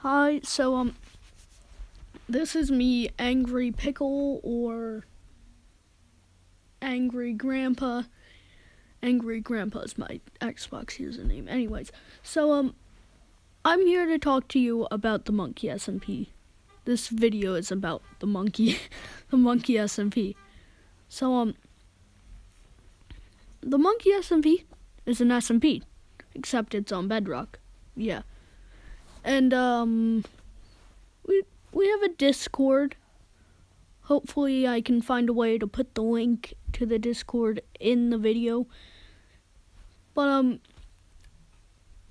Hi, this is me, Angry Pickle, or Angry Grandpa. Angry Grandpa is my Xbox username. Anyways, I'm here to talk to you about the Monkey SMP. This video is about the monkey, the Monkey SMP. The Monkey SMP is an SMP, except it's on Bedrock. Yeah. And, we have a Discord. Hopefully I can find a way to put the link to the Discord in the video. But,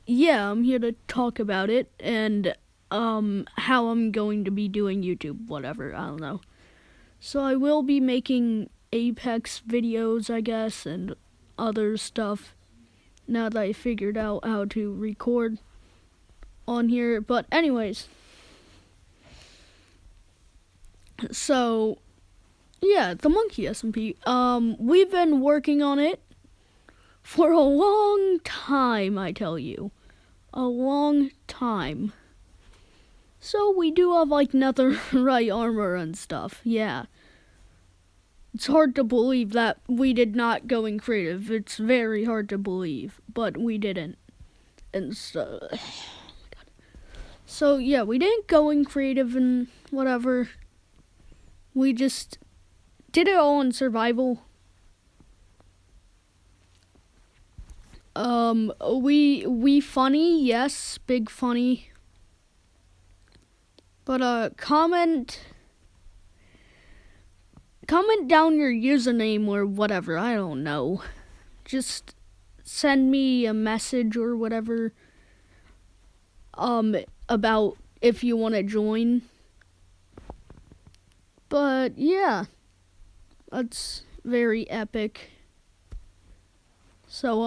yeah, I'm here to talk about it and, how I'm going to be doing YouTube, whatever, I don't know. So I will be making Apex videos, I guess, and other stuff now that I figured out how to record on here. But anyways, so yeah, the Monkey SMP. We've been working on it for a long time, I tell you. A long time. So we do have like netherite armor and stuff, yeah. It's hard to believe that we did not go in creative. It's very hard to believe, but we didn't. And so yeah, we didn't go in creative and whatever. We just did it all in survival. We funny, yes, big funny. But comment down your username or whatever, I don't know. Just send me a message or whatever about if you want to join. But yeah, that's very epic. So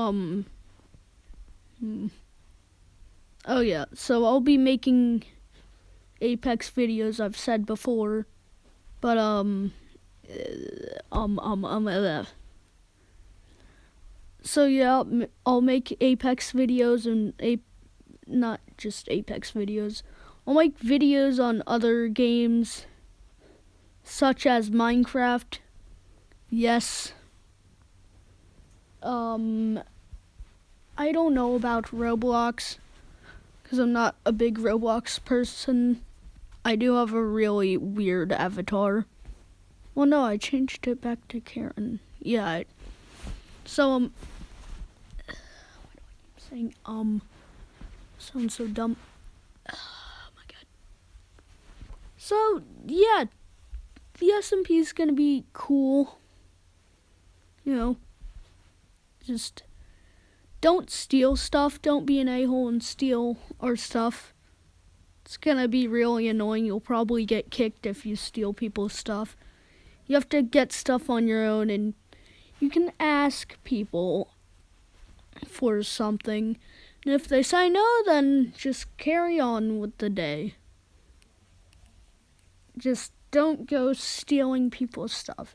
oh yeah, so I'll be making Apex videos, I've said before, but so yeah, I'll make Apex videos and not just Apex videos. I'll make videos on other games such as Minecraft. Yes. I don't know about Roblox because I'm not a big Roblox person. I do have a really weird avatar. Well, no, I changed it back to Karen. Yeah. What do I keep saying? Sounds so dumb. Oh my god. So yeah, the SMP is gonna be cool. You know, just don't steal stuff. Don't be an a-hole and steal our stuff. It's gonna be really annoying. You'll probably get kicked if you steal people's stuff. You have to get stuff on your own, and you can ask people for something. And if they say no, then just carry on with the day. Just don't go stealing people's stuff.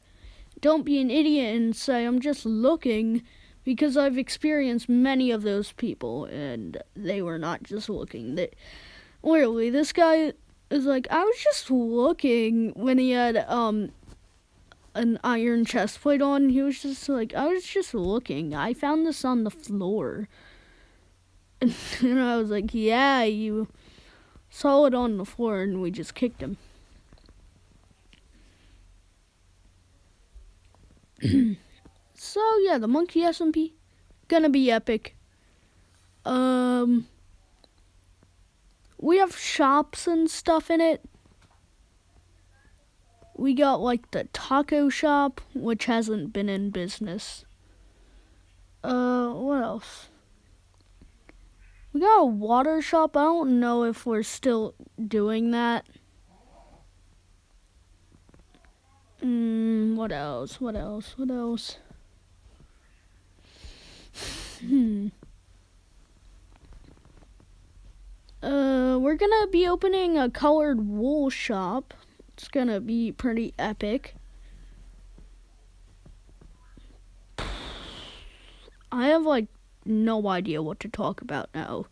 Don't be an idiot and say, I'm just looking, because I've experienced many of those people, and they were not just looking. Literally, this guy is like, I was just looking when he had an iron chest plate on. He was just like, I was just looking. I found this on the floor. And I was like, yeah, you saw it on the floor, and we just kicked him. So yeah, the Monkey SMP gonna be epic. We have shops and stuff in it. We got like the taco shop, which hasn't been in business. What else? We got a water shop. I don't know if we're still doing that. What else? We're gonna be opening a colored wool shop. It's gonna be pretty epic. I have no idea what to talk about now.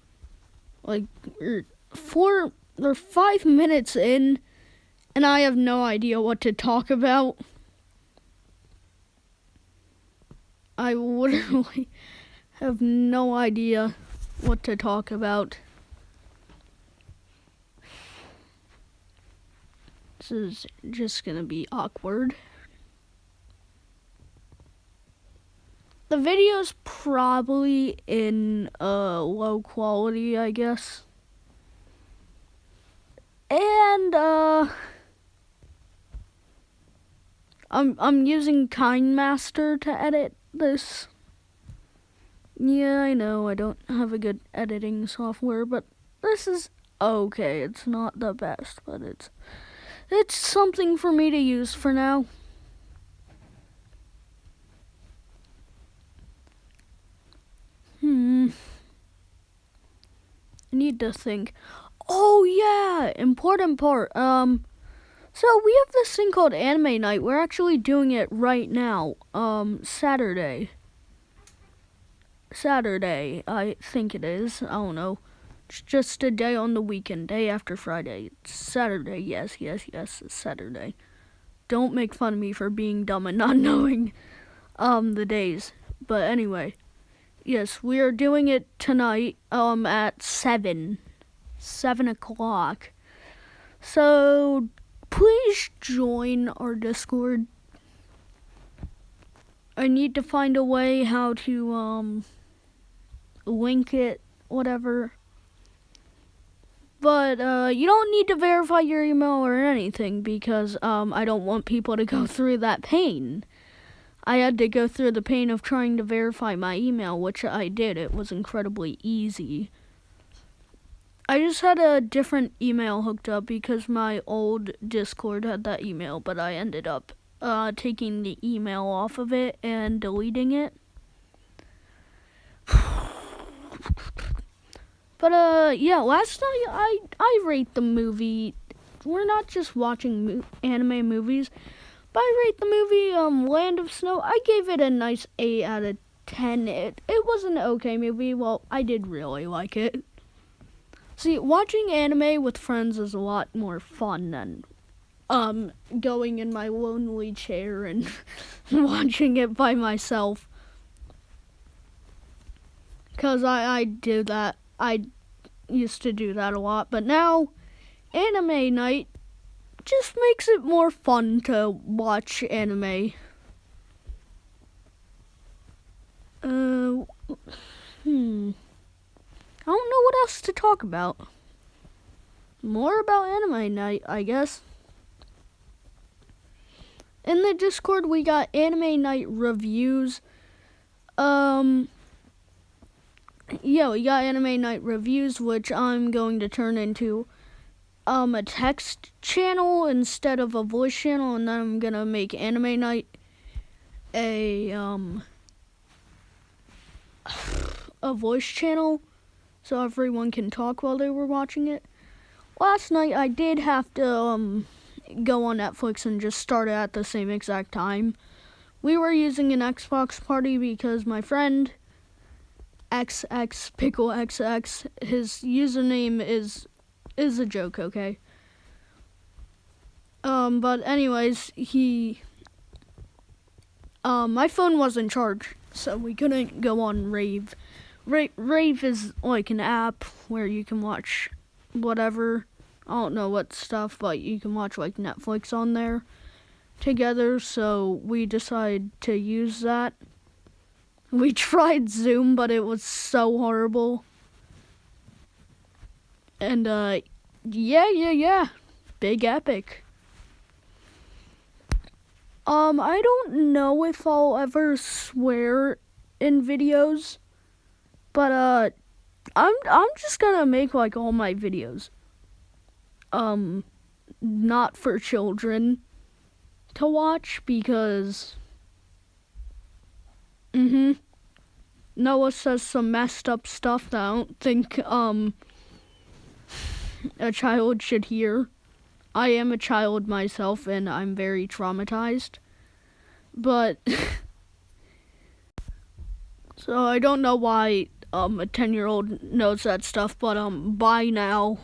they're 5 minutes in, and I have no idea what to talk about. I literally have no idea what to talk about. This is just gonna be awkward. The video's probably in low quality, I guess. And I'm using KineMaster to edit this. Yeah, I know I don't have a good editing software, but this is okay. It's not the best, but it's something for me to use for now. I need to think. Oh yeah, important part. So we have this thing called Anime Night. We're actually doing it right now. Saturday, I think it is. I don't know. It's just a day on the weekend, day after Friday. It's Saturday. Yes, it's Saturday. Don't make fun of me for being dumb and not knowing the days. But anyway, yes, we are doing it tonight at 7 o'clock. So please join our Discord. I need to find a way how to link it, whatever. But you don't need to verify your email or anything, because I don't want people to go through that pain. I had to go through the pain of trying to verify my email, which I did. It was incredibly easy. I just had a different email hooked up because my old Discord had that email, but I ended up taking the email off of it and deleting it. But yeah, last night I rate the movie. We're not just watching anime movies, but I rate the movie Land of Snow. I gave it a nice 8 out of 10. It was an okay movie. Well, I did really like it. See, watching anime with friends is a lot more fun than going in my lonely chair and watching it by myself. 'Cause I do that. I used to do that a lot, but now Anime Night just makes it more fun to watch anime. I don't know what else to talk about. More about Anime Night, I guess. In the Discord, we got Anime Night reviews. Yeah, we got Anime Night reviews, which I'm going to turn into a text channel instead of a voice channel, and then I'm gonna make Anime Night a voice channel so everyone can talk while they were watching it. Last night I did have to go on Netflix and just start it at the same exact time. We were using an Xbox party because my friend XX Pickle XX, his username is a joke, okay? But anyways, my phone wasn't charged, so we couldn't go on Rave. Rave is like an app where you can watch whatever. I don't know what stuff, but you can watch like Netflix on there together, so we decided to use that. We tried Zoom, but it was so horrible. And yeah. Big epic. I don't know if I'll ever swear in videos, but I'm just gonna make like all my videos not for children to watch, because Noah says some messed up stuff that I don't think a child should hear. I am a child myself, and I'm very traumatized. But so I don't know why a 10-year-old knows that stuff, but bye now.